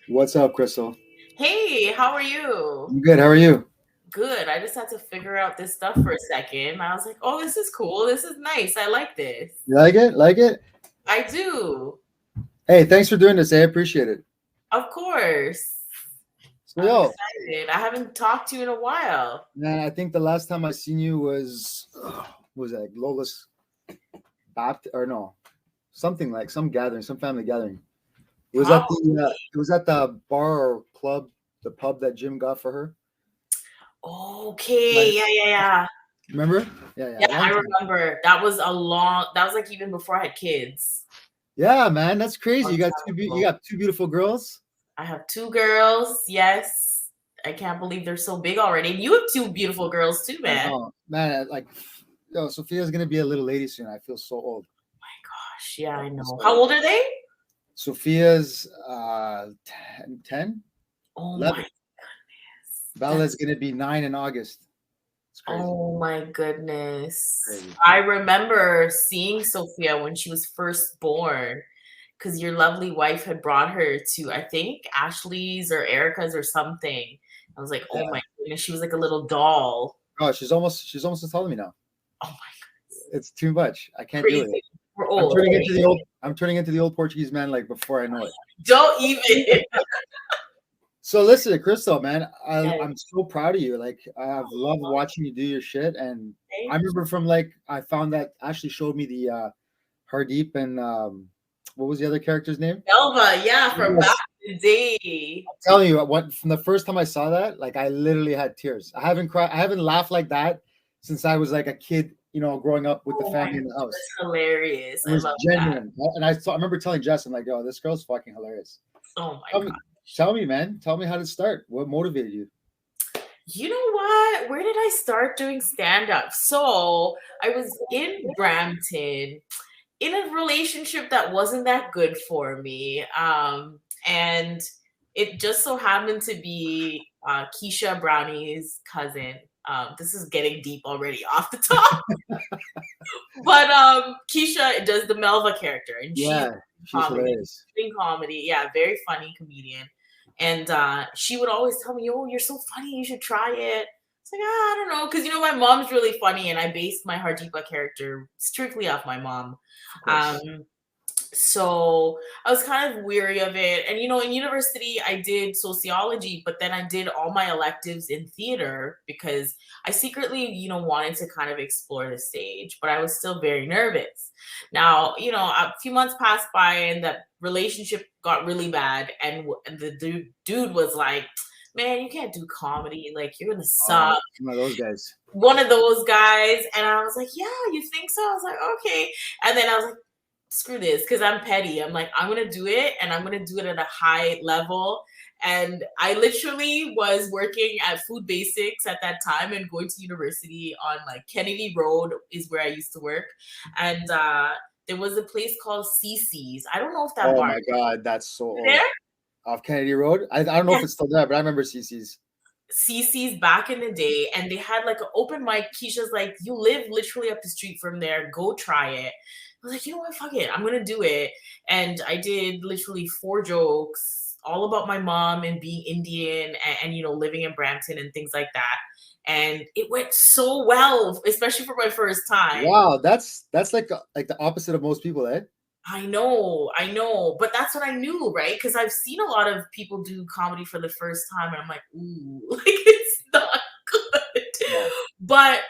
What's up, Crystal? Hey, how are you? I'm good. How are you? Good. I just had to figure out this stuff for a second. I was like, oh, this is cool. This is nice. I like this. You like it? Like it? I do. Hey, thanks for doing this. I appreciate it. Of course. So, I'm yo, excited. I haven't talked to you in a while. man, I think the last time I seen you was, what was that, like Lola's Bapt or no, something like some gathering, some family gathering. Probably. It was at the bar or club, the pub that Jim got for her. Okay. Like, Yeah. remember? Yeah, Yeah, a long I time. remember. That was like even before I had kids. Yeah, man, that's crazy. Long time You ago. got two beautiful girls. I have two girls. Yes. I can't believe they're so big already. And you have two beautiful girls too, I man. know, man. Like, yo, Sophia's gonna be a little lady soon. I feel so old. Gosh, yeah, I I feel know. so How old. old are they? Sophia's 10, Oh 11. my Bella's That's going to be 9 in August. It's crazy. oh my goodness. Crazy. I remember seeing Sophia when she was first born because your lovely wife had brought her to, I think, Ashley's or Erica's or something. I was like, oh Yeah. my goodness, she was like a little doll. Oh, she's almost as tall as me now. Oh my It's too much. I can't deal with it. crazy. We're old. I'm turning into the old Portuguese man like before I know it. Don't even. So listen, Crystal, man, Yes, I'm so proud of you. Like I've loved watching you do your shit, and I thank remember from like I found that Ashley showed me the Hardeep and what was the other character's name? Elva, yeah, from back Yes. in the day. Telling you what from the first time I saw that, like I literally had tears. I haven't laughed like that since I was like a kid, growing up with the Oh my family in the gosh, house. that's hilarious. It I was love that. genuine. I remember telling Jess, I'm like, yo, this girl's fucking hilarious. Oh my Tell me, god. tell me, man. Tell me how to start. What motivated you? You know what? Where did I start doing stand up? So I was in Brampton in a relationship that wasn't that good for me. And it just so happened to be Keisha Brownie's cousin. This is getting deep already off the top. But Keisha does the Melva character, and she's Yeah, she's comedy, hilarious. doing comedy. Yeah, very funny comedian. And she would always tell me, "Oh, you're so funny. You should try it." It's like, I don't know, because my mom's really funny, and I based my Hardeepa character strictly off my mom. Of Um, course. so I was kind of weary of it. And in university, I did sociology, but then I did all my electives in theater because I secretly, wanted to kind of explore the stage, but I was still very nervous. Now, a few months passed by and that relationship got really bad. And the dude was like, man, you can't do comedy. Like, you're going to Oh, suck. one of those guys. One of those guys. And I was like, yeah, you think so? I was like, okay. And then I was like, screw this, because I'm petty. I'm like, I'm gonna do it, and I'm gonna do it at a high level. And I literally was working at Food Basics at that time and going to university on like Kennedy Road is where I used to work. And there was a place called CC's. I don't know if that Oh bar my God, that's so is old. there. Off Kennedy Road. I don't know if Yes, it's still there, but I remember CC's. CC's back in the day, and they had like an open mic. Keisha's like, you live literally up the street from there. Go try it. I was like, you know what? Fuck it. I'm gonna do it. And I did literally 4 jokes all about my mom and being Indian and living in Brampton and things like that. And it went so well, especially for my first time. Wow, that's like the opposite of most people, eh? I know, but that's what I knew, right? Because I've seen a lot of people do comedy for the first time, and I'm like, ooh, like it's not good. No. But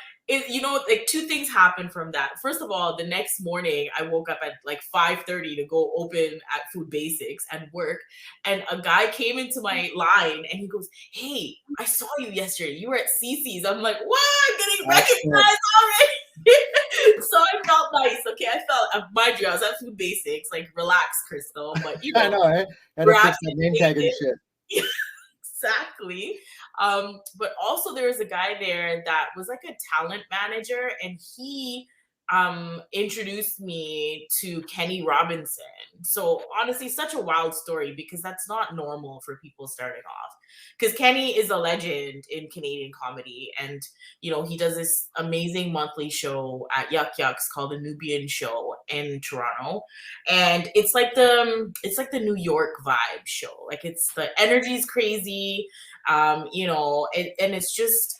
like two things happened from that. First of all, the next morning I woke up at like 5:30 to go open at Food Basics and work, and a guy came into my line and he goes, "Hey, I saw you yesterday. You were at CC's." I'm like, "What? I'm getting That's sick. recognized already." So I felt nice. Okay, mind you, I was at Food Basics, like relax, Crystal, but I know, eh? Had to fix that name tag and Brampton. shit. Exactly. But also there was a guy there that was like a talent manager, and he introduced me to Kenny Robinson. So honestly, such a wild story because that's not normal for people starting off. Because Kenny is a legend in Canadian comedy, and he does this amazing monthly show at Yuck Yucks called the Nubian Show, in Toronto, and it's like the New York vibe show. Like it's the energy's crazy, and it's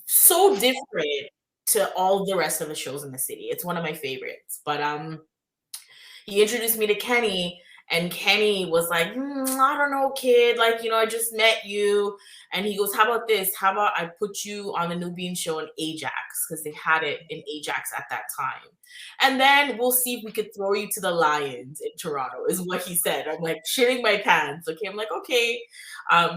so different to all the rest of the shows in the city. It's one of my favorites. But he introduced me to Kenny, and Kenny was like, I don't know, kid. Like, I just met you. And he goes, how about this? How about I put you on the Nubian show in Ajax? Because they had it in Ajax at that time. And then we'll see if we could throw you to the Lions in Toronto, is what he said. I'm like shitting my pants. Okay. I'm like, okay.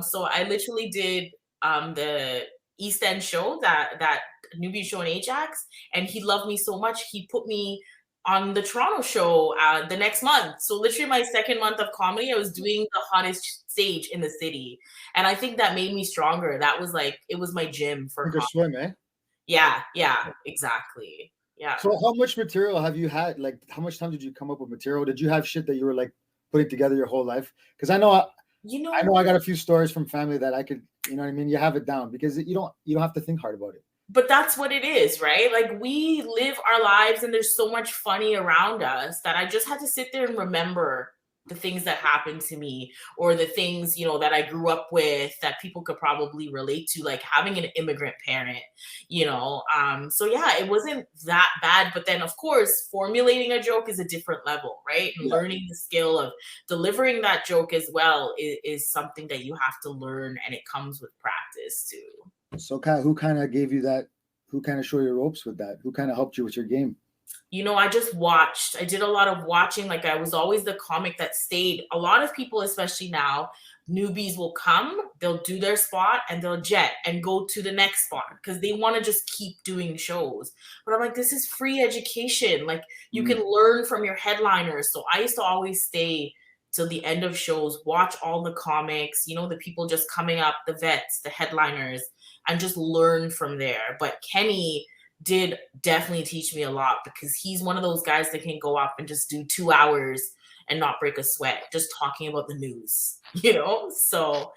So I literally did the East End show, that Nubian show in Ajax. And he loved me so much, he put me on the Toronto show the next month. So literally my second month of comedy, I was doing the hottest stage in the city. And I think that made me stronger. That was like, it was my gym for comedy. Swim, eh? Yeah, exactly. Yeah. So how much material have you had? Like, how much time did you come up with material? Did you have shit that you were like putting together your whole life? Because I know I got a few stories from family that I could, you know what I mean? You have it down because you don't have to think hard about it. But that's what it is, right? Like we live our lives and there's so much funny around us that I just had to sit there and remember the things that happened to me, or the things, that I grew up with that people could probably relate to, like having an immigrant parent, So yeah, it wasn't that bad. But then of course, formulating a joke is a different level, right? And learning the skill of delivering that joke as well is something that you have to learn, and it comes with practice too. So who kind of gave you that? Who kind of showed your ropes with that? Who kind of helped you with your game? I just watched. I did a lot of watching. Like I was always the comic that stayed. A lot of people, especially now, newbies will come, they'll do their spot and they'll jet and go to the next spot because they want to just keep doing shows. But I'm like, this is free education. Like you can learn from your headliners. So I used to always stay till the end of shows, watch all the comics, the people just coming up, the vets, the headliners, and just learn from there. But Kenny did definitely teach me a lot because he's one of those guys that can go up and just do 2 hours and not break a sweat, just talking about the news, So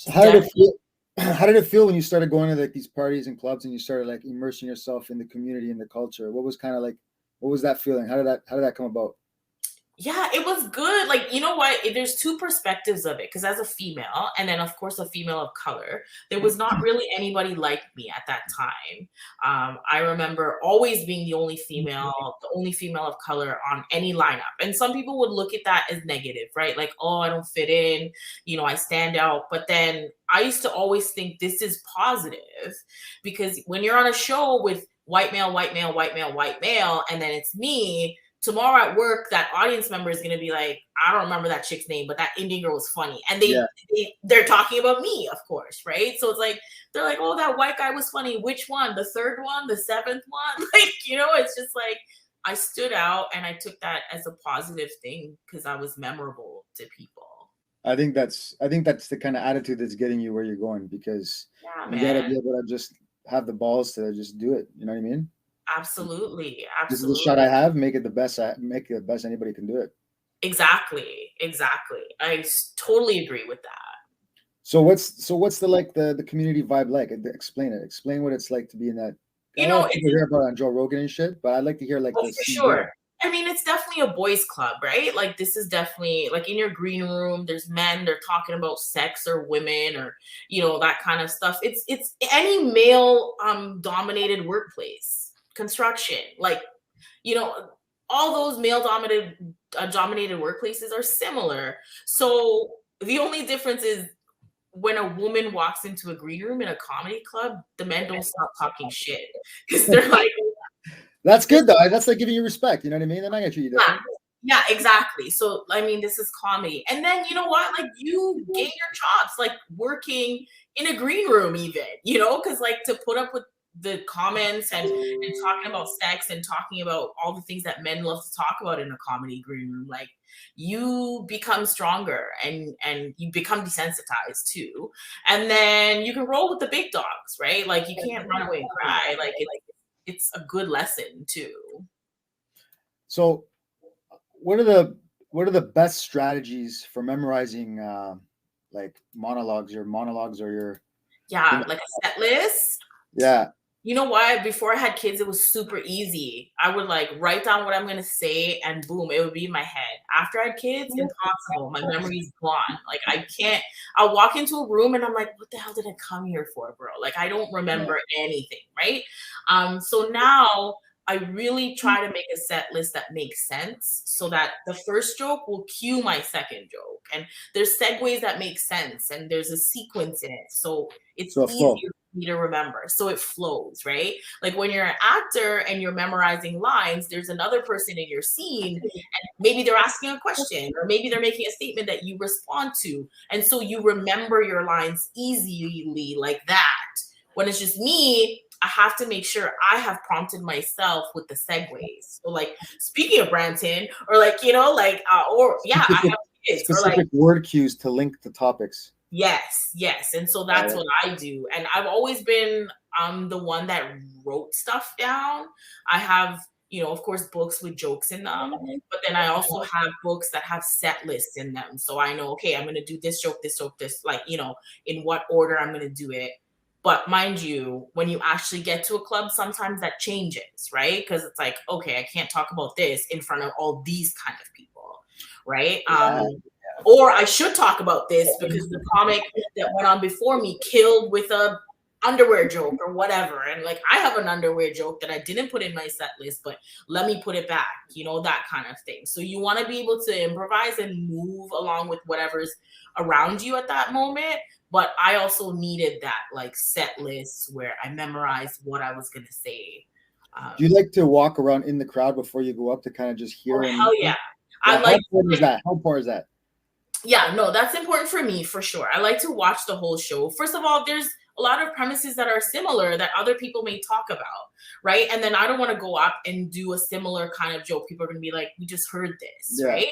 how did it feel? How did it feel when you started going to like these parties and clubs and you started like immersing yourself in the community and the culture? What was that feeling? How did that come about? Yeah, it was good. Like, you know what? There's two perspectives of it. Because as a female, and then of course a female of color, there was not really anybody like me at that time. I remember always being the only female of color on any lineup. And some people would look at that as negative, right? Like, oh, I don't fit in, I stand out. But then I used to always think this is positive, because when you're on a show with white male, white male, white male, white male, and then it's me, tomorrow at work, that audience member is going to be like, I don't remember that chick's name, but that Indian girl was funny. And they're talking about me, of course, right? So it's like, they're like, oh, that white guy was funny. Which one? The third one? The seventh one? Like, it's just like, I stood out and I took that as a positive thing because I was memorable to people. I think that's the kind of attitude that's getting you where you're going, because you got to be able to just have the balls to just do it. You know what I mean? Absolutely. This is the shot I have. Make it the best anybody can do it. Exactly. I totally agree with that. So what's the community vibe like? Explain it. Explain what it's like to be in that. I know people hear about it on Joe Rogan and shit, but I'd like to hear like this. For sure. I mean, it's definitely a boys' club, right? Like this is definitely like in your green room, there's men, they're talking about sex or women or, that kind of stuff. It's any male dominated workplace. Construction, like, all those male dominated workplaces are similar. So the only difference is when a woman walks into a green room in a comedy club, the men don't stop talking shit because they're like, that's good though. That's like giving you respect. You know what I mean? They're not gonna treat you different. Yeah, exactly. So I mean, this is comedy, and then you know what? Like you gain your chops, like working in a green room, even because like to put up with the comments and talking about sex and talking about all the things that men love to talk about in a comedy green room, like you become stronger and you become desensitized too, and then you can roll with the big dogs, right? Like you can't run away and cry. Like it's a good lesson too. So what are the best strategies for memorizing like monologues or your like a set list? Yeah. You know why? Before I had kids, it was super easy. I would like write down what I'm gonna say and boom, it would be in my head. After I had kids, impossible. My memory's gone. Like I can't, I'll walk into a room and I'm like, what the hell did I come here for, bro? Like I don't remember anything, right? So now I really try to make a set list that makes sense so that the first joke will cue my second joke. And there's segues that make sense and there's a sequence in it. So it's easier for me to remember. So it flows, right? Like when you're an actor and you're memorizing lines, there's another person in your scene and maybe they're asking a question or maybe they're making a statement that you respond to. And so you remember your lines easily like that. When it's just me, I have to make sure I have prompted myself with the segues. So like speaking of Brampton or like, you know, like, or yeah, I have kids or like word cues to link the topics. Yes. And so that's what I do. And I've always been the one that wrote stuff down. I have, you know, of course, books with jokes in them, but then I also have books that have set lists in them. So I know, okay, I'm going to do this joke, this, like, you know, in what order I'm going to do it. But mind you, when you actually get to a club, sometimes that changes, right? Because it's like, okay, I can't talk about this in front of all these kind of people, right? Or I should talk about this because the comic that went on before me killed with a underwear joke or whatever. And like, I have an underwear joke that I didn't put in my set list, but let me put it back, you know, that kind of thing. So you want to be able to improvise and move along with whatever's around you at that moment. But I also needed that like set list where I memorized what I was going to say. Do you like to walk around in the crowd before you go up to kind of just hear? Hell yeah. How important is that? How important is that? Yeah, no, that's important for me for sure. I like to watch the whole show. First of all, there's a lot of premises that are similar that other people may talk about, right? And then I don't want to go up and do a similar kind of joke. People are going to be like, we just heard this, right?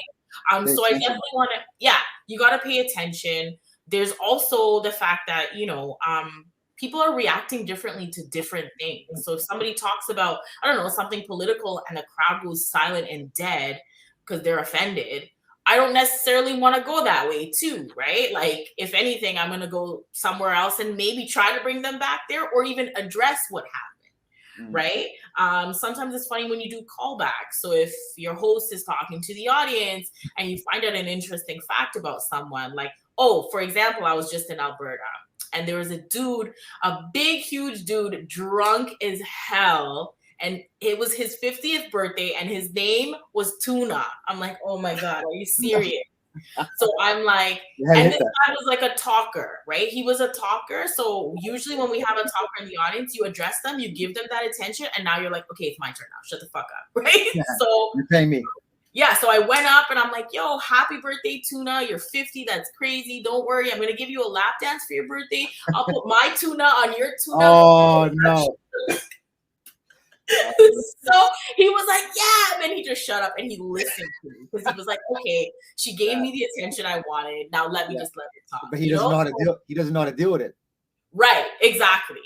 So I definitely want to, you got to pay attention. There's also the fact that, you know, people are reacting differently to different things. So if somebody talks about, I don't know, something political and the crowd goes silent and dead because they're offended, I don't necessarily want to go that way too, right? Like, if anything, I'm going to go somewhere else and maybe try to bring them back there or even address what happened, right? Sometimes it's funny when you do callbacks. So if your host is talking to the audience and you find out an interesting fact about someone, like, oh, for example, I was just in Alberta and there was a dude, a big, huge dude, drunk as hell. And it was his 50th birthday and his name was Tuna. I'm like, oh my God, are you serious? So I'm like, and this guy was like a talker, right? He was a talker. So usually when we have a talker in the audience, you address them, you give them that attention. And now you're like, okay, it's my turn now. Shut the fuck up, right? Yeah, so you're paying me. Yeah, so I went up and I'm like, yo, happy birthday, Tuna. You're 50. That's crazy. Don't worry. I'm going to give you a lap dance for your birthday. I'll put my tuna on your tuna. Oh, no. So he was like, yeah, and then he just shut up and he listened to me because he was like, okay, she gave me the attention I wanted. Now let me just let her talk. But he doesn't know how to deal. He doesn't know how to deal with it. Right, exactly.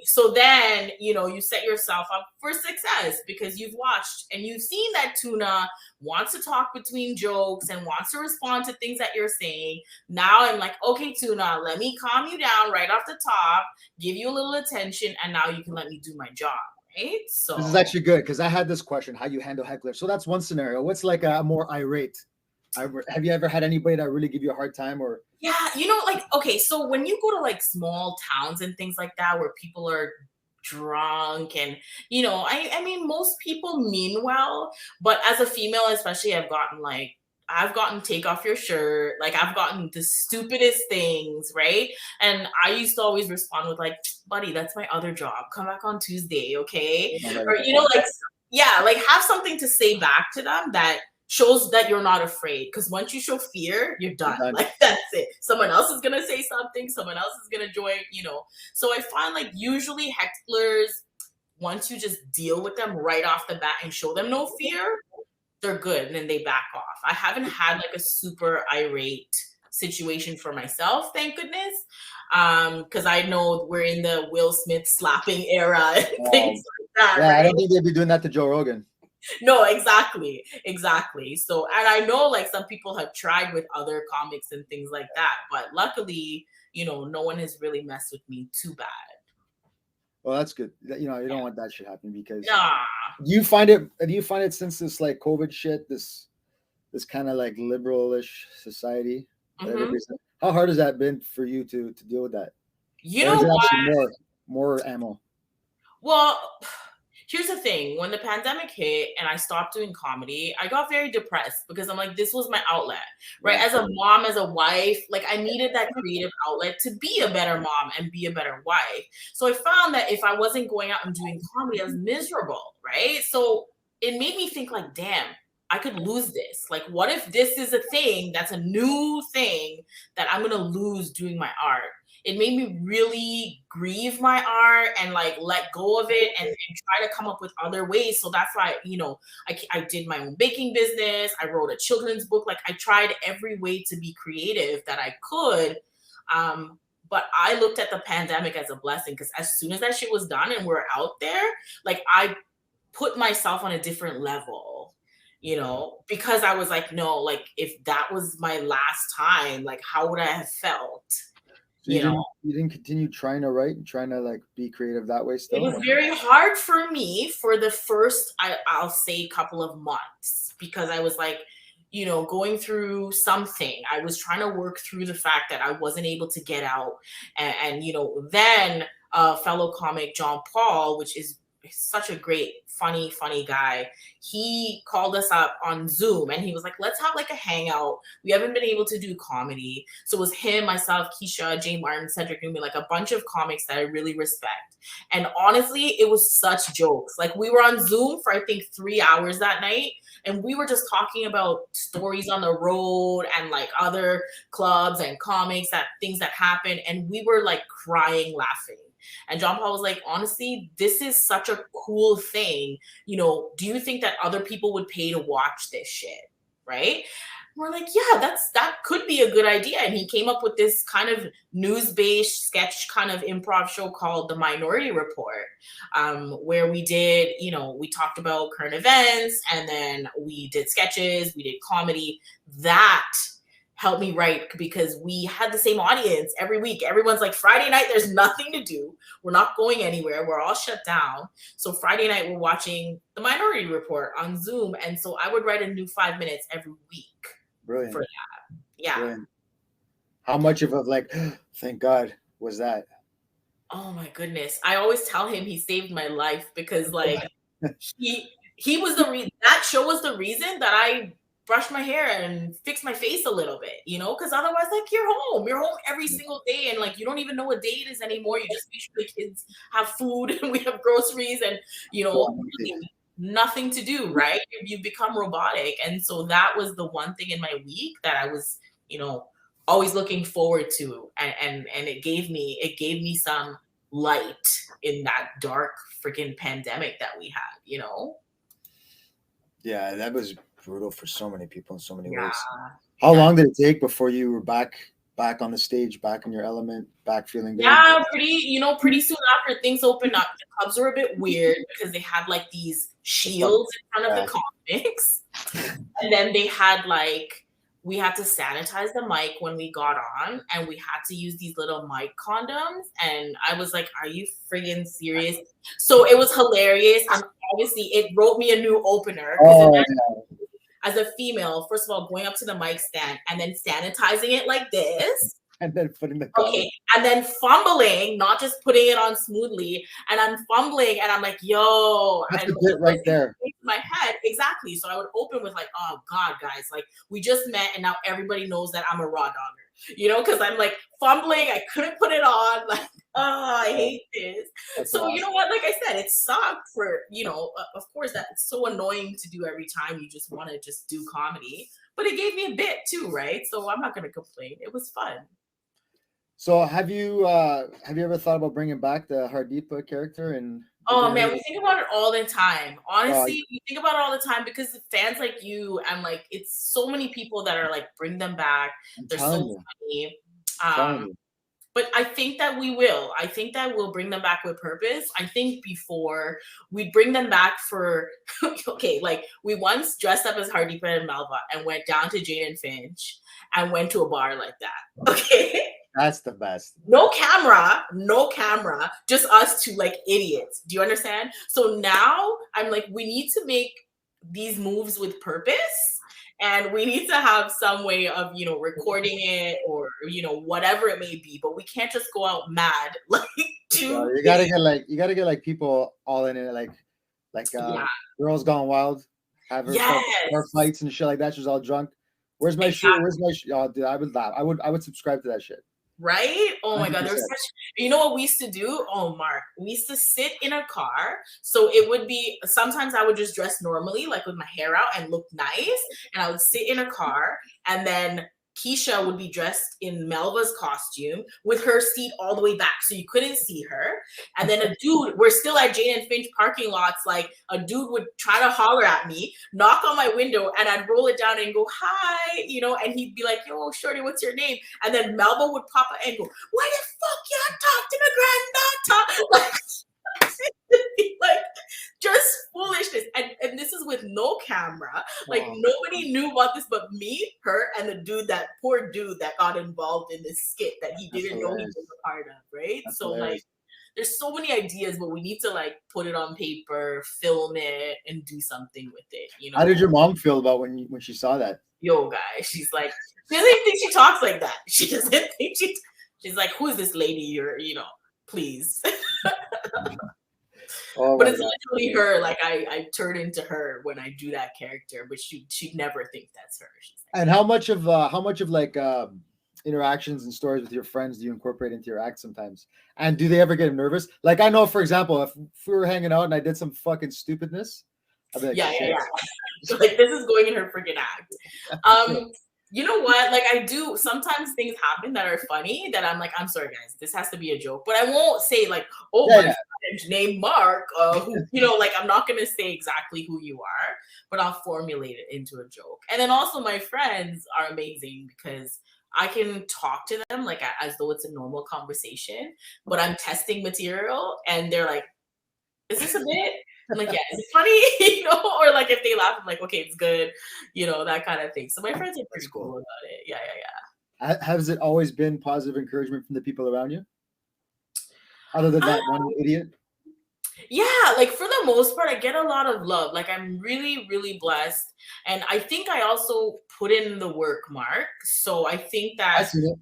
So then, you know, you set yourself up for success because you've watched and you've seen that Tuna wants to talk between jokes and wants to respond to things that you're saying. Now I'm like, okay, Tuna, let me calm you down right off the top, give you a little attention, and now you can let me do my job. Right? So this is actually good because I had this question: how you handle hecklers. So that's one scenario. What's like a more irate? Have you ever had anybody that really give you a hard time? Or yeah, you know, like, okay, so when you go to like small towns and things like that where people are drunk and, you know, I mean, most people mean well, but as a female, especially, I've gotten take off your shirt. Like I've gotten the stupidest things, right? And I used to always respond with like, buddy, that's my other job. Come back on Tuesday, okay? Or, you know, like, yeah, like have something to say back to them that shows that you're not afraid. Because once you show fear, you're done. Like that's it. Someone else is gonna say something. Someone else is gonna join, you know. So I find like usually hecklers, once you just deal with them right off the bat and show them no fear, they're good and then they back off. I haven't had like a super irate situation for myself, thank goodness. Because I know we're in the Will Smith slapping era and things like that. Yeah, right? I don't think they'd be doing that to Joe Rogan. No, exactly. So, and I know like some people have tried with other comics and things like that, but luckily, you know, no one has really messed with me too bad. Well, that's good. You know, you don't want that shit happening because Nah. do you find it since this like COVID shit, this kind of like liberalish society that everybody's how hard has that been for you to deal with that? You Or is know it what? actually more ammo? Well, here's the thing. When the pandemic hit and I stopped doing comedy, I got very depressed because I'm like, this was my outlet, right? As a mom, as a wife, like I needed that creative outlet to be a better mom and be a better wife. So I found that if I wasn't going out and doing comedy, I was miserable, right? So it made me think like, damn, I could lose this. Like, what if this is a thing that's a new thing that I'm gonna lose doing my art? It made me really grieve my art and like let go of it and try to come up with other ways. So that's why, you know, I did my own baking business. I wrote a children's book. Like I tried every way to be creative that I could. But I looked at the pandemic as a blessing because as soon as that shit was done and we're out there, like I put myself on a different level, you know, because I was like, no, like if that was my last time, like how would I have felt? So you didn't continue trying to write and trying to like be creative that way still? It was very hard for me for the first, I'll say, couple of months because I was like, you know, going through something. I was trying to work through the fact that I wasn't able to get out. And you know, then fellow comic John Paul, which is such a great, funny guy, he called us up on Zoom and he was like, let's have like a hangout. We haven't been able to do comedy. So it was him, myself, Keisha, Jay Martin, Cedric Nubian, like a bunch of comics that I really respect. And honestly, it was such jokes. Like we were on Zoom for I think 3 hours that night. And we were just talking about stories on the road and like other clubs and comics, that things that happened. And we were like crying, laughing. And John Paul was like, honestly, this is such a cool thing. You know, do you think that other people would pay to watch this shit? Right? We're like, yeah, that could be a good idea. And he came up with this kind of news-based sketch kind of improv show called The Minority Report, where we did, you know, we talked about current events and then we did sketches, we did comedy. That helped me write because we had the same audience every week. Everyone's like, Friday night, there's nothing to do. We're not going anywhere. We're all shut down. So Friday night, we're watching The Minority Report on Zoom. And so I would write a new 5 minutes every week. Brilliant. For that. Yeah. Brilliant. How much of a like, thank God was that? Oh my goodness. I always tell him he saved my life because like he was the reason, that show was the reason that I brush my hair and fix my face a little bit, you know, because otherwise, like, you're home every single day and like you don't even know what day it is anymore. You just make sure the kids have food and we have groceries and, you know, nothing to do, right? You become robotic. And so that was the one thing in my week that I was, you know, always looking forward to, and it gave me some light in that dark freaking pandemic that we had, you know. Yeah, that was brutal for so many people in so many ways. How long did it take before you were back on the stage, back in your element, back feeling good? Yeah, pretty soon after things opened up. The clubs were a bit weird because they had like these shields in front of the comics, and then they had like, we had to sanitize the mic when we got on, and we had to use these little mic condoms. And I was like, are you friggin' serious? So it was hilarious. And obviously it wrote me a new opener. As a female, first of all, going up to the mic stand and then sanitizing it like this. And then putting the and then fumbling, not just putting it on smoothly. And I'm fumbling and I'm like, yo. That's a bit right there. My head, exactly. So I would open with like, oh God, guys, like we just met and now everybody knows that I'm a raw dogger, you know, because I'm like fumbling, I couldn't put it on, like, oh, I hate this. That's so awesome. You know what, like I said, it sucked for, you know, of course that it's so annoying to do every time you just want to just do comedy, but it gave me a bit too, right? So I'm not going to complain. It was fun. So have you ever thought about bringing back the Hart character? And oh man, we think about it all the time. Honestly, we think about it all the time because fans like you and like it's so many people that are like, bring them back. They're so funny. But I think that we will. I think that we'll bring them back with purpose. I think before we bring them back for okay, like we once dressed up as Hardeepa and Melva and went down to Jane and Finch and went to a bar like that. Okay. That's the best. No camera, just us two like idiots. Do you understand? So now I'm like, we need to make these moves with purpose. And we need to have some way of, recording it or, whatever it may be. But we can't just go out mad like you gotta get like people all in it, like Girls Gone Wild, have her fights and shit like that. She's all drunk. Where's my shoe? Where's my shoe? Oh, dude, I would laugh. I would subscribe to that shit. Right? Oh my 100%. God. There was you know what we used to do? Oh, Mark, we used to sit in a car. So it would be, sometimes I would just dress normally, like with my hair out and look nice. And I would sit in a car, and then Keisha would be dressed in Melva's costume with her seat all the way back, so you couldn't see her. And then a dude, we're still at Jane and Finch parking lots, like a dude would try to holler at me, knock on my window, and I'd roll it down and go, hi, and he'd be like, yo, shorty, what's your name? And then Melva would pop up and go, why the fuck y'all talk to the granddaughter? Like just foolishness, and this is with no camera. Like nobody knew about this but me, her, and the poor dude that got involved in this skit that he didn't know he was a part of, right? That's so hilarious. Like there's so many ideas, but we need to like put it on paper, film it, and do something with it. How did your mom feel about when she saw that? Yo, guys, she's like, she doesn't even think she talks like that. She doesn't think she's like, who is this lady? You're, please. But it's literally her. Like I turn into her when I do that character, but she'd never think that's her. Like, and how much of like interactions and stories with your friends do you incorporate into your act sometimes? And do they ever get nervous? Like I know, for example, if we were hanging out and I did some fucking stupidness, I'd be like, yeah. So like this is going in her freaking act. You know what? Like I do, sometimes things happen that are funny that I'm like, I'm sorry guys, this has to be a joke. But I won't say like, oh, my friend named Mark, who, like I'm not gonna say exactly who you are, but I'll formulate it into a joke. And then also my friends are amazing because I can talk to them like as though it's a normal conversation, but I'm testing material and they're like, is this a bit? I'm like, yeah, is it funny? Or like if they laugh, I'm like, okay, it's good, that kind of thing. So my friends are pretty cool about it. Yeah. Has it always been positive encouragement from the people around you? Other than that one idiot? Yeah, like for the most part, I get a lot of love. Like I'm really, really blessed. And I think I also put in the work, Mark. So I think that I see it.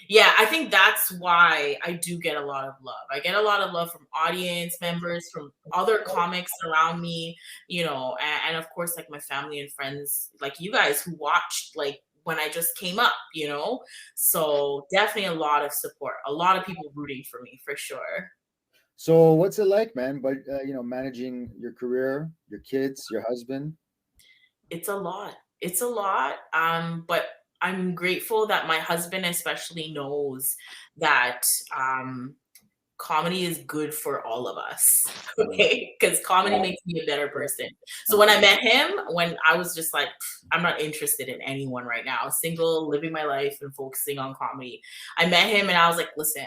Yeah, I think that's why I do get a lot of love. I get a lot of love from audience members, from other comics around me, and of course, like my family and friends, like you guys who watched, like when I just came up, So definitely a lot of support, a lot of people rooting for me for sure. So what's it like, man? But managing your career, your kids, your husband. It's a lot. But I'm grateful that my husband especially knows that comedy is good for all of us, okay? Because comedy makes me a better person. So when I met him, when I was just like, I'm not interested in anyone right now, single, living my life and focusing on comedy. I met him and I was like, listen,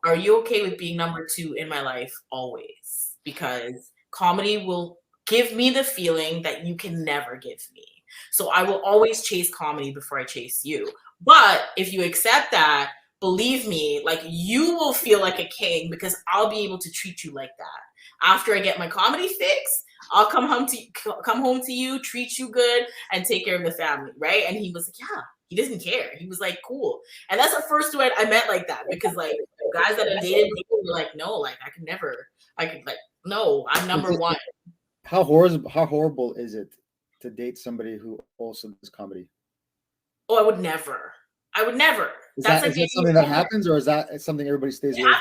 are you okay with being number 2 in my life always? Because comedy will give me the feeling that you can never give me. So I will always chase comedy before I chase you. But if you accept that, believe me, like you will feel like a king because I'll be able to treat you like that. After I get my comedy fix, I'll come home to you, treat you good, and take care of the family, right? And he was like, yeah, he doesn't care. He was like, cool. And that's the first dude I met like that because like guys that I dated were like, no, like no, I'm number 1. How horrible is it to date somebody who also does comedy? Oh, I would never. Is that something that happens, or is that something everybody stays away from?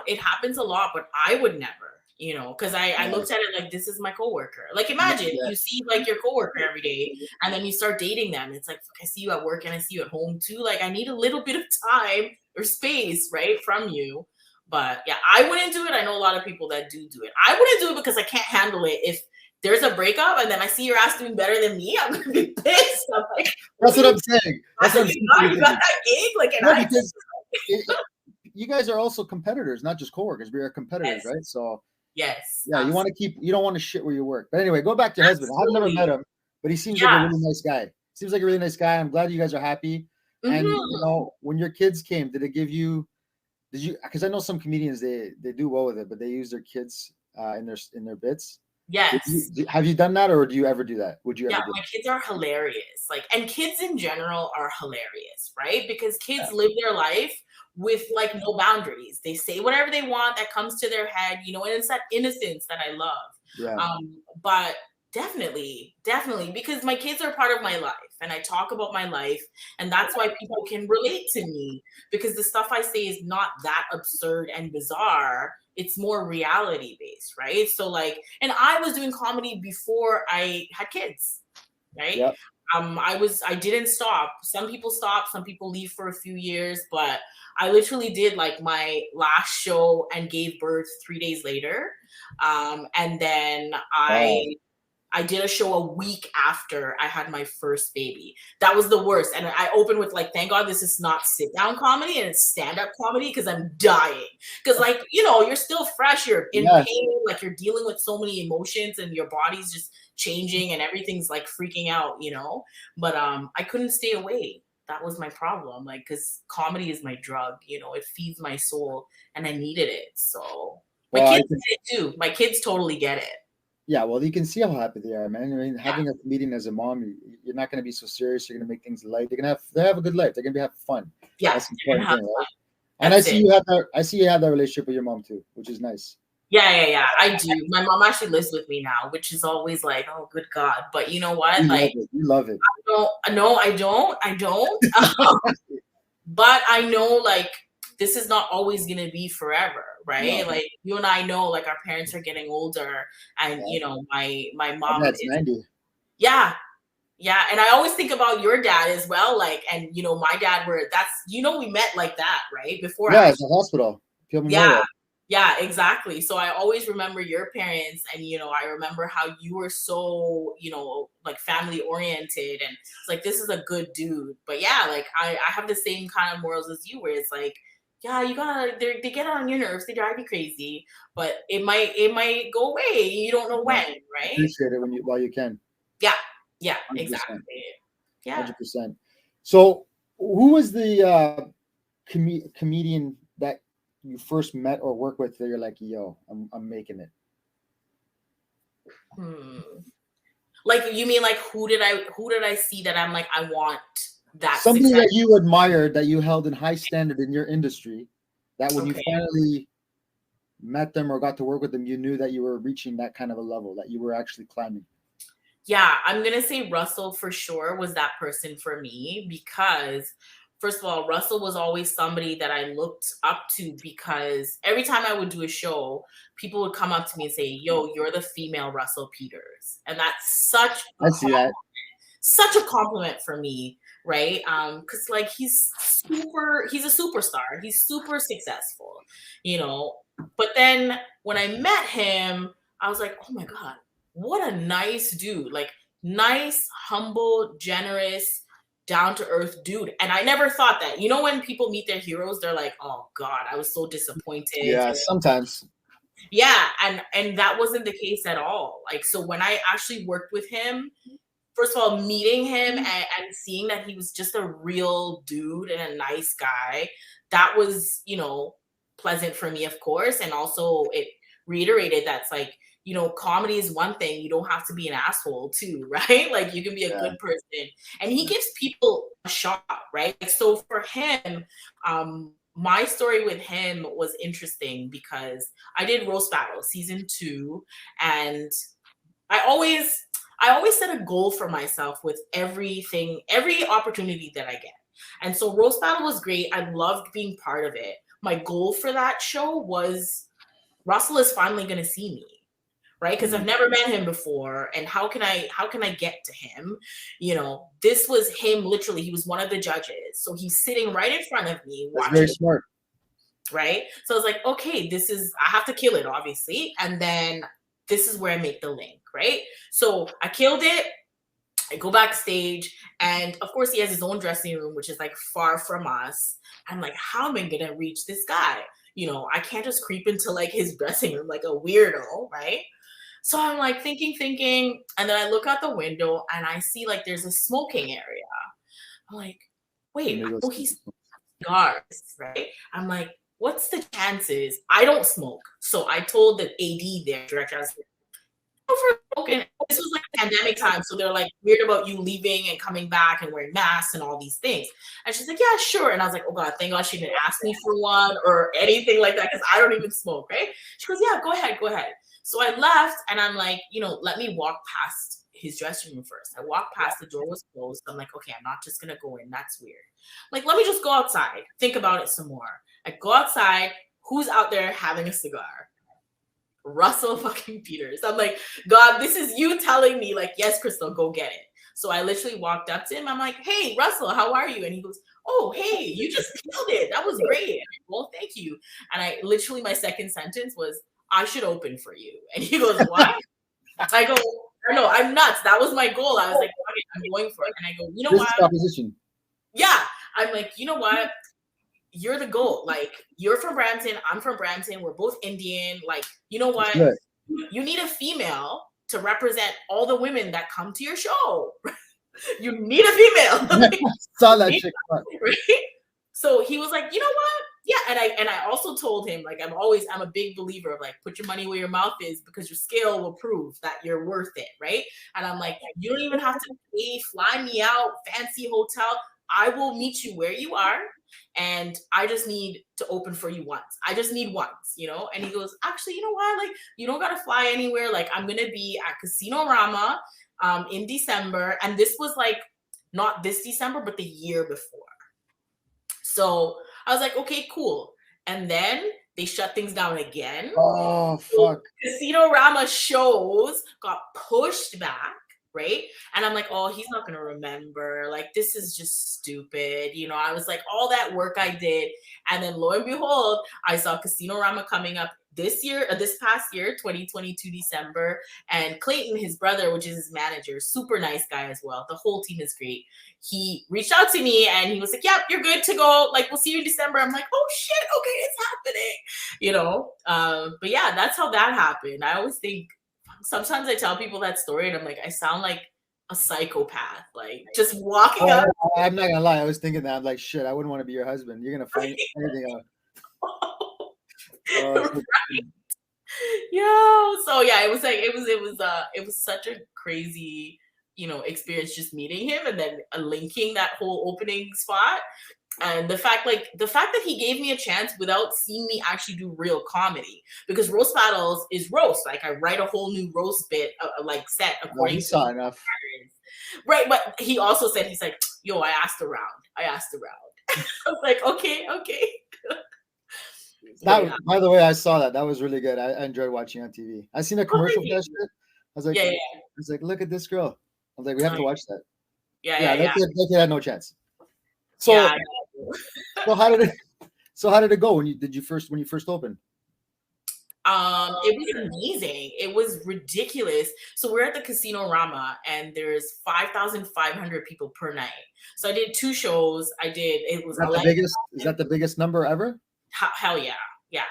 It happens a lot, but I would never, because I looked at it like, this is my coworker. Like imagine you see like your coworker every day and then you start dating them. It's like, I see you at work and I see you at home too. Like I need a little bit of time or space, right, from you. But yeah, I wouldn't do it. I know a lot of people that do it. I wouldn't do it because I can't handle it. If there's a breakup and then I see your ass doing better than me, I'm gonna be pissed. I'm like, that's what I'm saying. That's what I'm saying. You got that gig, like, because you guys are also competitors, not just coworkers. We are competitors, right? So yes, yeah, you don't want to shit where you work. But anyway, go back to your husband. I've never met him, but he seems like a really nice guy. I'm glad you guys are happy. And Mm-hmm. when your kids came, did you, because I know some comedians, they do well with it, but they use their kids in their bits. Yes. Have you done that, or do you ever do that? Would you Yeah, ever do my kids are hilarious. Like, and kids in general are hilarious, right? Because kids that? live their life with like no boundaries. They say whatever they want that comes to their head, and it's that innocence that I love. Yeah. But definitely, because my kids are part of my life and I talk about my life, and that's why people can relate to me, because the stuff I say is not that absurd and bizarre. It's more reality based, right? So like, and I was doing comedy before I had kids, right? Yeah. I didn't stop. Some people stop, some people leave for a few years, but I literally did like my last show and gave birth 3 days later. And then Oh, I did a show a week after I had my first baby. That was the worst. And I opened with like, thank God this is not sit down comedy and it's stand up comedy, because I'm dying. Because like, you're still fresh, you're in yes. pain, like you're dealing with so many emotions and your body's just changing and everything's like freaking out. But I couldn't stay away. That was my problem. Like, because comedy is my drug, it feeds my soul and I needed it. So my Well, kids get it too. My kids totally get it. yeah. Well, you can see how happy they are, man. I mean, Yeah. having a comedian as a mom, you're not going to be so serious. You're going to make things light. They have a good life. They're going to have fun. Yeah, That's the you're gonna important have thing, fun. right? And That's it. I see you have that relationship with your mom too, which is nice. Yeah. I do. My mom actually lives with me now, which is always like, oh, good God. But you know what? You love Like, it. You love it. no, I don't. I don't. But I know, like, this is not always gonna be forever, right? No. Like, you and I know, like, our parents are getting older, and Yeah. my My mom dad's is, 90. yeah, yeah. And I always think about your dad as well, like, and my dad, where we met like that, right? Before Yeah, it's actually. a hospital. Peel Yeah. Memorial. Yeah, exactly. So I always remember your parents, and I remember how you were so, like family oriented, and it's like, this is a good dude. But yeah, like I have the same kind of morals as you, where it's like, yeah, you gotta they get on your nerves, they drive you crazy, but it might go away. You don't know Yeah. when, right? Appreciate it while you can. Yeah, yeah, 100%. exactly. Yeah. 100%. So, who was the comedian that you first met or worked with that you're like, yo, I'm making it? Hmm. Like, you mean like who did I see that I'm like, I want that Somebody success? that you admired, that you held in high standard in your industry, that when you Okay. finally met them or got to work with them, you knew that you were reaching that kind of a level, that you were actually climbing. Yeah, I'm gonna say Russell for sure was that person for me, because first of all, Russell was always somebody that I looked up to, because every time I would do a show, people would come up to me and say, "Yo, you're the female Russell Peters," and that's I see that. such a compliment for me, right? Because like he's a superstar, he's super successful, you know. But then when I met him, I was like, oh my God, what a nice dude! Like, nice, humble, generous, down to earth dude. And I never thought that. When people meet their heroes, they're like, oh God, I was so disappointed. Yeah, sometimes. Yeah, and that wasn't the case at all. Like, so when I actually worked with him, first of all, meeting him and seeing that he was just a real dude and a nice guy, that was, pleasant for me, of course. And also it reiterated that's like, comedy is one thing. You don't have to be an asshole too, right? Like, you can be a Yeah. good person. And he gives people a shot, right? So for him, my story with him was interesting, because I did Roast Battle season 2, and I always set a goal for myself with every opportunity that I get. And so Roast Battle was great. I loved being part of it. My goal for that show was, Russell is finally going to see me, right? Because I've never met him before, and how can I get to him? This was him, literally. He was one of the judges, so he's sitting right in front of me That's very watching, smart. right? So I was like, okay, I have to kill it, obviously, and then this is where I make the link, right? So I killed it. I go backstage, and of course he has his own dressing room, which is like far from us. I'm like, how am I gonna reach this guy? I can't just creep into like his dressing room like a weirdo, right? So I'm like thinking, and then I look out the window and I see like there's a smoking area. I'm like, wait, oh, he's cigars, right? I'm like, what's the chances? I don't smoke. So I told the AD there, director, I was like, for smoking. This was like pandemic time, so they're like weird about you leaving and coming back and wearing masks and all these things. And she's like, yeah, sure. And I was like, oh God, thank God she didn't ask me for one or anything like that, because I don't even smoke, right? She goes, yeah, go ahead. So I left and I'm like, let me walk past his dressing room first. I walked past, the door was closed. I'm like, okay, I'm not just gonna go in. That's weird. Like, let me just go outside, think about it some more. I go outside. Who's out there having a cigar? Russell fucking Peters. I'm like, God, this is you telling me, like, yes, Crystal, go get it. So I literally walked up to him. I'm like, hey, Russell, how are you? And he goes, oh, hey, you just killed it. That was great. And I go, well, thank you. And I literally, my second sentence was, I should open for you. And he goes, what? I go, no, I'm nuts. That was my goal. I was like, okay, I'm going for it. And I go, you know what? Proposition. Yeah. I'm like, you know what? You're the goal. Like, you're from Brampton. I'm from Brampton. We're both Indian. Like, you know what? You need a female to represent all the women that come to your show. You need a female. Like, saw that shit. Right? So he was like, you know what? Yeah. And I also told him, like, I'm a big believer of, like, put your money where your mouth is, because your scale will prove that you're worth it. Right. And I'm like, you don't even have to pay, fly me out, fancy hotel. I will meet you where you are. And I just need to open for you once. I just need once, And he goes, actually, you know what? Like, you don't got to fly anywhere. Like, I'm going to be at Casino Rama in December. And this was like, not this December, but the year before. So I was like, okay, cool. And then they shut things down again. Oh, fuck. So Casino Rama shows got pushed back. Right. And I'm like, oh, he's not going to remember. Like, this is just stupid. I was like, all that work I did. And then lo and behold, I saw Casino Rama coming up this past year, 2022 December. And Clayton, his brother, which is his manager, super nice guy as well. The whole team is great. He reached out to me and he was like, yep, you're good to go. Like, we'll see you in December. I'm like, oh shit. Okay, it's happening. But yeah, that's how that happened. I always think, sometimes I tell people that story and I'm like, I sound like a psychopath, like just walking up. I'm not gonna lie, I was thinking that. I'm like, shit, I wouldn't want to be your husband. You're gonna find anything out. Right. Yeah. So yeah, it was such a crazy, experience just meeting him and then linking that whole opening spot. And the fact that he gave me a chance without seeing me actually do real comedy, because roast battles is roast. Like, I write a whole new roast bit, like set according to enough. Right. But he also said, he's like, yo, I asked around. I was like, okay. By the way, I saw that. That was really good. I enjoyed watching on TV. I seen a commercial for that shit. I was like, I was like, look at this girl. I was like, we have to watch that. That kid had no chance. So, so how did it go when you first opened? It was amazing. It was ridiculous. So we're at the Casino Rama and there's 5,500 people per night. So I did 2 shows. It was is that the biggest number ever? Hell yeah. Yeah.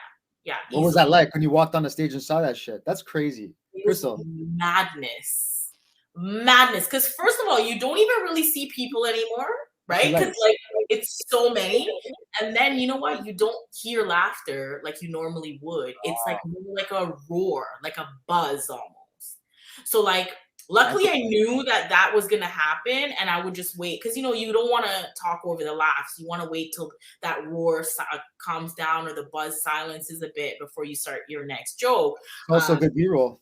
What was that like when you walked on the stage and saw that shit? That's crazy. Crystal. Madness. Because first of all, you don't even really see people anymore. Right? Because like it's so many. And then you know what? You don't hear laughter like you normally would. It's like more like a roar, like a buzz almost. So like, luckily I knew that was going to happen and I would just wait. Because, you don't want to talk over the laughs. You want to wait till that roar calms down or the buzz silences a bit before you start your next joke. Also good B-roll.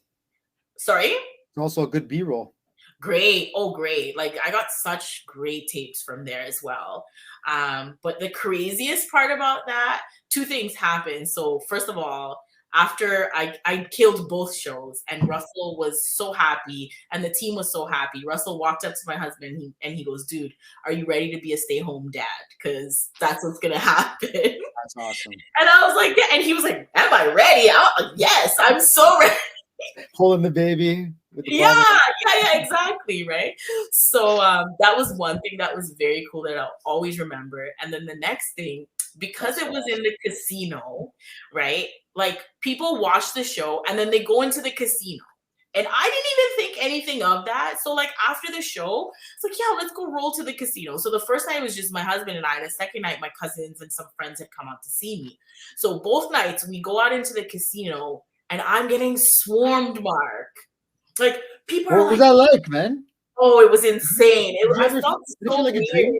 Sorry? It's also a good B-roll. Great. Oh, great. Like, I got such great tapes from there as well. But the craziest part about that, 2 things happened. So first of all, after I killed both shows and Russell was so happy and the team was so happy, Russell walked up to my husband and he goes, dude, are you ready to be a stay-home dad? Because that's what's going to happen. That's awesome. And I was like, yeah. And he was like, am I ready? Yes, I'm so ready. Holding the baby. Yeah, exactly, right? So that was one thing that was very cool that I'll always remember. And then the next thing, because it was in the casino, right? Like, people watch the show and then they go into the casino. And I didn't even think anything of that. So like after the show, it's like, yeah, let's go roll to the casino. So the first night was just my husband and I. The second night, my cousins and some friends had come out to see me. So both nights we go out into the casino and I'm getting swarmed, Mark. Like people are What was that like, man? Oh, it was insane. I felt did it feel like a dream?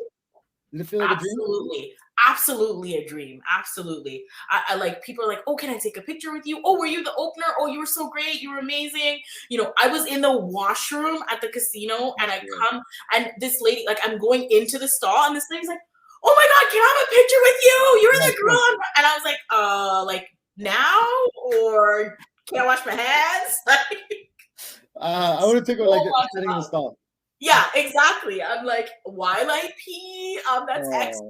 Did it feel like Absolutely. a dream? Absolutely a dream. Absolutely. I like people are like, oh, can I take a picture with you? Oh, were you the opener? Oh, you were so great. You were amazing. You know, I was in the washroom at the casino and I come and this lady, like I'm going into the stall and this lady's like, oh my God, can I have a picture with you? You're the girl. And I was like now or can I wash my hands? I would have taken like sitting in the stall. Yeah, exactly. I'm like, why I pee? That's extra,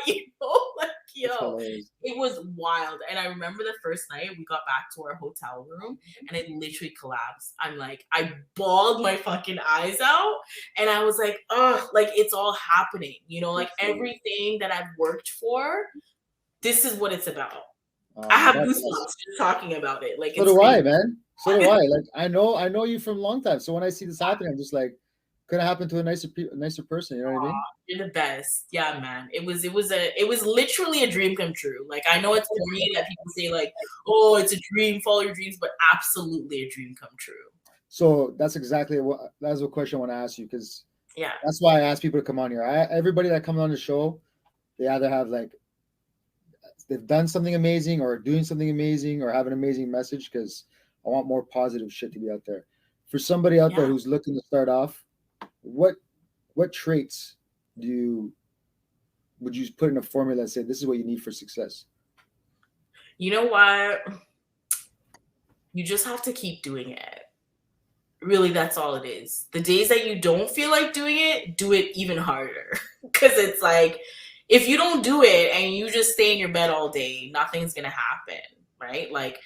you know, like, yo, it was wild. And I remember the first night we got back to our hotel room and it literally collapsed. I'm like, I bawled my fucking eyes out and I was like, oh, like it's all happening, you know, like everything that I've worked for, this is what it's about. I have goosebumps just talking about it. Like, so do I, man. So do I. Like, I know you from a long time. So when I see this happening, I'm just like, could have happened to a nicer person. You know what I mean? You're the best. Yeah, man. It was literally a dream come true. Like, I know it's corny that people say like, oh, it's a dream, follow your dreams, but absolutely a dream come true. So that's exactly that's a question I want to ask you, because that's why I ask people to come on here. Everybody that comes on the show, they either have like they've done something amazing or doing something amazing or have an amazing message, because I want more positive shit to be out there. For somebody out there who's looking to start off, what traits would you put in a formula and say this is what you need for success? You know what? You just have to keep doing it. Really, that's all it is. The days that you don't feel like doing it, do it even harder. Because it's like, if you don't do it and you just stay in your bed all day, nothing's going to happen, right? Like,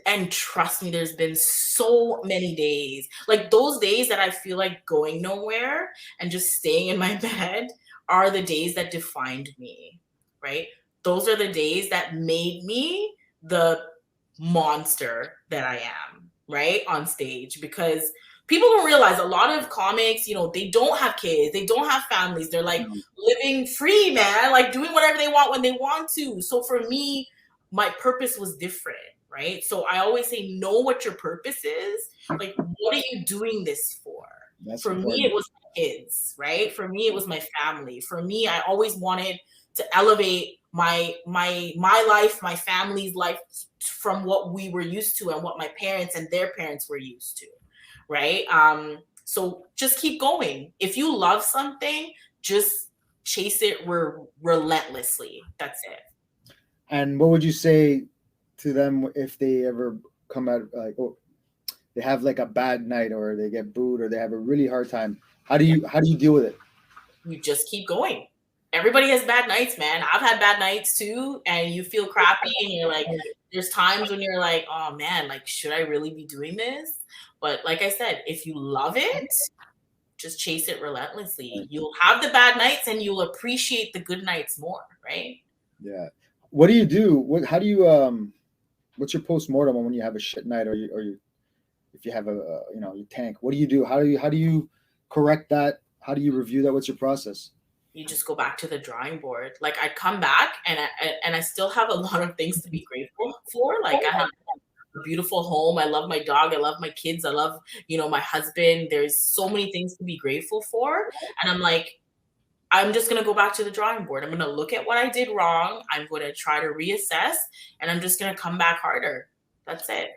and trust me, there's been so many days, like those days that I feel like going nowhere and just staying in my bed are the days that defined me, right? Those are the days that made me the monster that I am, right? On stage, because people don't realize a lot of comics, you know, they don't have kids, they don't have families. They're like living free, man, like doing whatever they want when they want to. So for me, my purpose was different, right? So I always say, know what your purpose is. Like, what are you doing this for? For me, it was my kids, right? For me, it was my family. For me, I always wanted to elevate my life, my family's life from what we were used to and what my parents and their parents were used to, right? So just keep going. If you love something, just chase it relentlessly. That's it. And what would you say to them if they ever come out like, oh, they have like a bad night or they get booed or they have a really hard time? How do you deal with it? You just keep going. Everybody has bad nights, man. I've had bad nights too, and you feel crappy and you're like, there's times when you're like, oh man, like, should I really be doing this? But like I said, if you love it, just chase it relentlessly. You'll have the bad nights and you'll appreciate the good nights more, right? Yeah. What do you do? How do you what's your post-mortem when you have a shit night or you if you have a you tank? What do you do? How do you correct that? How do you review that? What's your process? You just go back to the drawing board. Like, I come back and I still have a lot of things to be grateful for. Like, I have a beautiful home. I love my dog. I love my kids. I love, my husband. There's so many things to be grateful for. And I'm like, I'm just going to go back to the drawing board. I'm going to look at what I did wrong. I'm going to try to reassess and I'm just going to come back harder. That's it.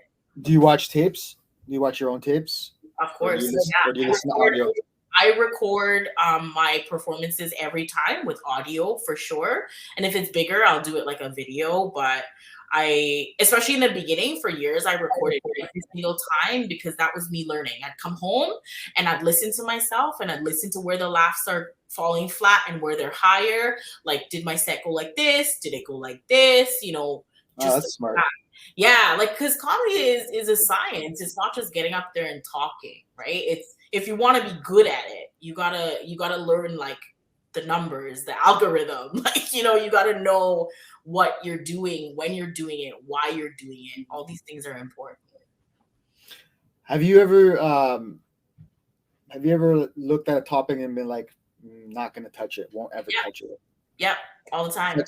Do you watch tapes? Do you watch your own tapes? Of course. Or do you listen to audio? I record my performances every time with audio for sure. And if it's bigger, I'll do it like a video. But especially in the beginning for years, I recorded every single time because that was me learning. I'd come home and I'd listen to myself and I'd listen to where the laughs are falling flat and where they're higher. Like, did my set go like this? Did it go like this? That's smart. Yeah, like, because comedy is a science. It's not just getting up there and talking, right? It's, if you want to be good at it, you gotta learn like the numbers, the algorithm. Like, you gotta know what you're doing, when you're doing it, why you're doing it. All these things are important. Have you ever have you ever looked at a topic and been like, not gonna touch it, won't ever touch it? Yeah, all the time.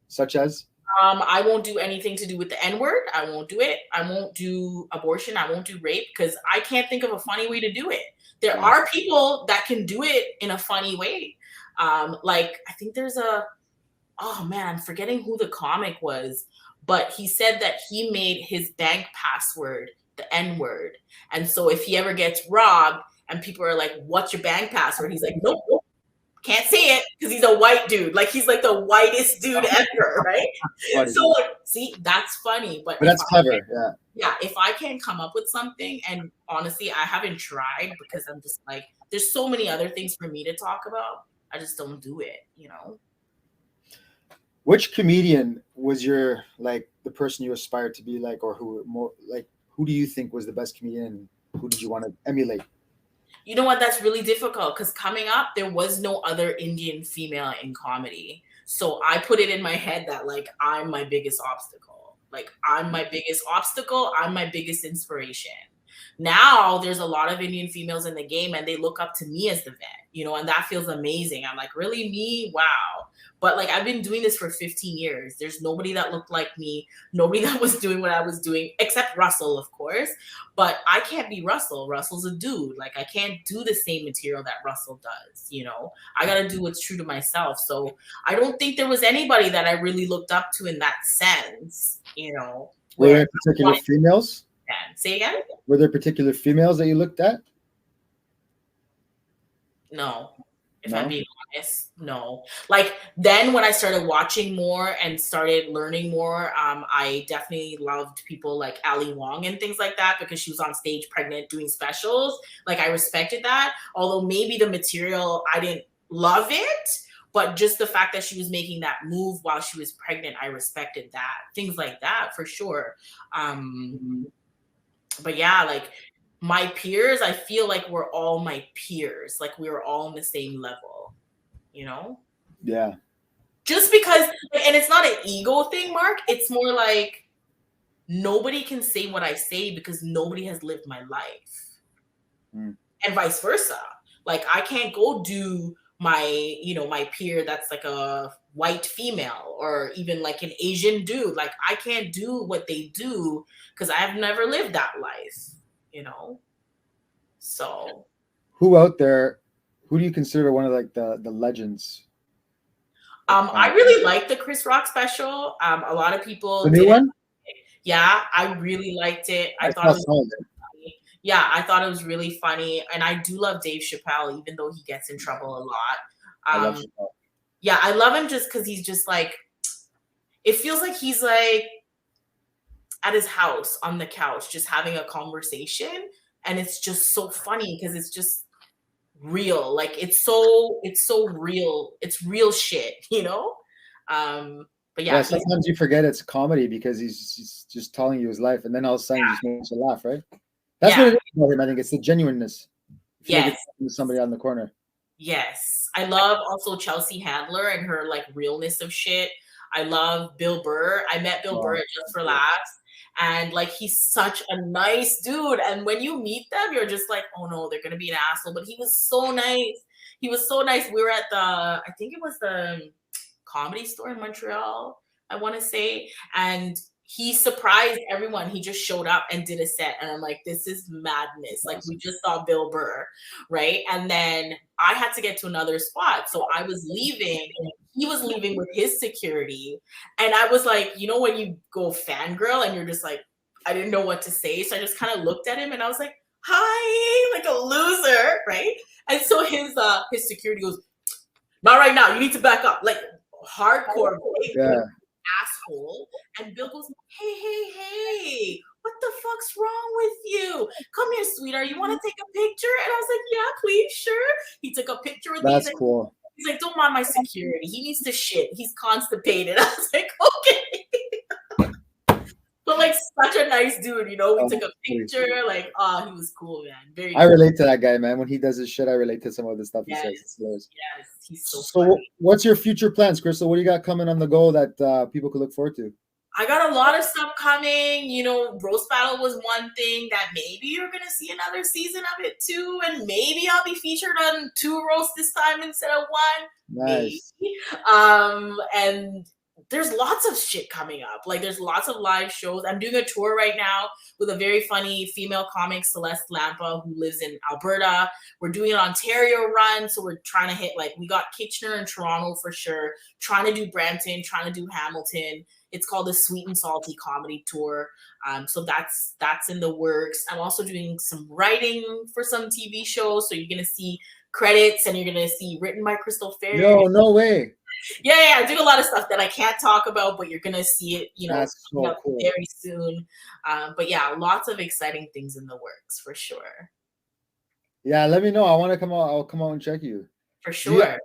Such as? I won't do anything to do with the N-word. I won't do it. I won't do abortion. I won't do rape because I can't think of a funny way to do it. There are people that can do it in a funny way. Like I think there's oh man, I'm forgetting who the comic was, but he said that he made his bank password the N-word. And so if he ever gets robbed and people are like, what's your bank password? He's like, nope, can't say it because he's a white dude. Like he's like the whitest dude ever, right? So like, see, that's funny, but that's clever. Yeah, if I can't come up with something, and honestly, I haven't tried because I'm just like, there's so many other things for me to talk about. I just don't do it, you know. Which comedian was your like the person you aspired to be like, or who do you think was the best comedian? Who did you want to emulate? You know what? That's really difficult because coming up, there was no other Indian female in comedy. So I put it in my head that like, I'm my biggest obstacle. Like I'm my biggest obstacle. I'm my biggest inspiration. Now there's a lot of Indian females in the game and they look up to me as the vet, you know, and that feels amazing. I'm like, really me? Wow. But like, I've been doing this for 15 years. There's nobody that looked like me, nobody that was doing what I was doing, except Russell, of course. But I can't be Russell. Russell's a dude. Like, I can't do the same material that Russell does, you know? I got to do what's true to myself. So I don't think there was anybody that I really looked up to in that sense, you know? Were there particular females? Say again? Were there particular females that you looked at? No. If I'm being honest, no. Like then when I started watching more and started learning more, I definitely loved people like Ali Wong and things like that because she was on stage pregnant doing specials. Like I respected that. Although maybe the material, I didn't love it, but just the fact that she was making that move while she was pregnant, I respected that. Things like that for sure. But yeah, like my peers, I feel like we're all my peers. Like we were all on the same level, you know? Yeah. Just because, and it's not an ego thing, Mark. It's more like nobody can say what I say because nobody has lived my life. And vice versa. Like I can't go do my, you know, my peer that's like a white female or even like an Asian dude. Like I can't do what they do because I have never lived that life. You know, so who out there, who do you consider one of like the legends? I really like the Chris Rock special. A lot of people the new one. Yeah, I really liked it. I thought it was funny. Yeah, I thought it was really funny, and I do love Dave Chappelle, even though he gets in trouble a lot. I love Chappelle. Yeah, I love him just because he's just like, it feels like he's like at his house on the couch, just having a conversation. And it's just so funny because it's just real. Like it's so real. It's real shit, you know? But yeah. Sometimes you forget it's comedy because he's just telling you his life. And then all of a sudden he just makes you laugh, right? That's what it is about him. I think it's the genuineness. Yes. Somebody on the corner. Yes. I love also Chelsea Handler and her like realness of shit. I love Bill Burr. I met Bill Burr at Just for Laughs. And like he's such a nice dude. And when you meet them, you're just like, oh no, they're gonna be an asshole. But he was so nice. He was so nice. We were at I think it was the Comedy Store in Montreal, I want to say. And he surprised everyone. He just showed up and did a set. And I'm like, this is madness. Like we just saw Bill Burr, right? And then I had to get to another spot. So I was leaving. He was leaving with his security. And I was like, you know, when you go fangirl and you're just like, I didn't know what to say. So I just kind of looked at him and I was like, hi, like a loser, right? And so his security goes, not right now. You need to back up. Like hardcore asshole. And Bill goes, hey, what the fuck's wrong with you? Come here, sweetheart. You want to take a picture? And I was like, yeah, please, sure. He took a picture with me. That's cool. He's like, don't mind my security. He needs to shit. He's constipated. I was like, okay. But like such a nice dude, you know. We took a picture. Like, he was cool, man. Very I relate to that guy, man. When he does his shit, I relate to some of the stuff he says. Yes, he's so funny. What's your future plans, Crystal? What do you got coming on the go that people could look forward to? I got a lot of stuff coming. You know, roast battle was one thing that maybe you're gonna see another season of it too, and maybe I'll be featured on 2 roasts this time instead of 1. Nice. Maybe. And there's lots of shit coming up. Like there's lots of live shows. I'm doing a tour right now with a very funny female comic, Celeste Lampa, who lives in Alberta. We're doing an Ontario run, so we're trying to hit, like, we got Kitchener and Toronto for sure, trying to do Brampton, trying to do Hamilton. It's called the Sweet and Salty Comedy Tour. So that's in the works. I'm also doing some writing for some TV shows. So you're going to see credits and you're going to see written by Crystal Ferrier. Yo, no way. Yeah, I do a lot of stuff that I can't talk about, but you're going to see it, you know, that's so cool. very soon. But yeah, lots of exciting things in the works for sure. Yeah, let me know. I want to come out. I'll come out and check you. For sure.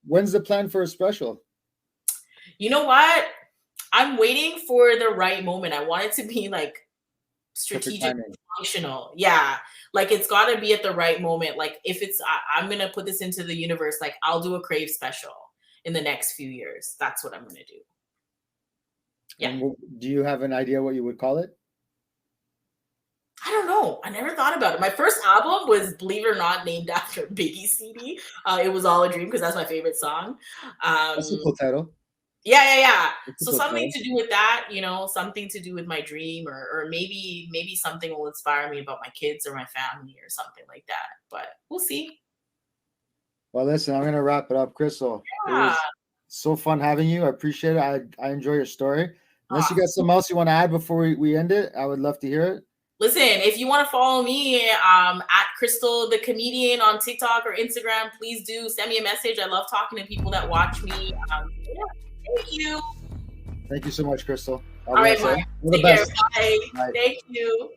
When's the plan for a special? You know what? I'm waiting for the right moment. I want it to be like strategic, functional. Yeah. Like it's got to be at the right moment. Like if it's, I'm going to put this into the universe. Like I'll do a Crave special in the next few years. That's what I'm going to do. Yeah. And do you have an idea what you would call it? I don't know. I never thought about it. My first album was, believe it or not, named after Biggie CD. It was All a Dream because that's my favorite song. That's a cool title. Yeah. So something to do with that, you know, something to do with my dream, or maybe something will inspire me about my kids or my family or something like that. But we'll see. Well, listen, I'm gonna wrap it up, Crystal. Yeah. It was so fun having you. I appreciate it. I enjoy your story. Unless you got something else you want to add before we end it, I would love to hear it. Listen, if you want to follow me at Crystal the Comedian on TikTok or Instagram, please do send me a message. I love talking to people that watch me. Thank you. Thank you so much, Crystal. All right, Mark. Take care. Bye. Thank you.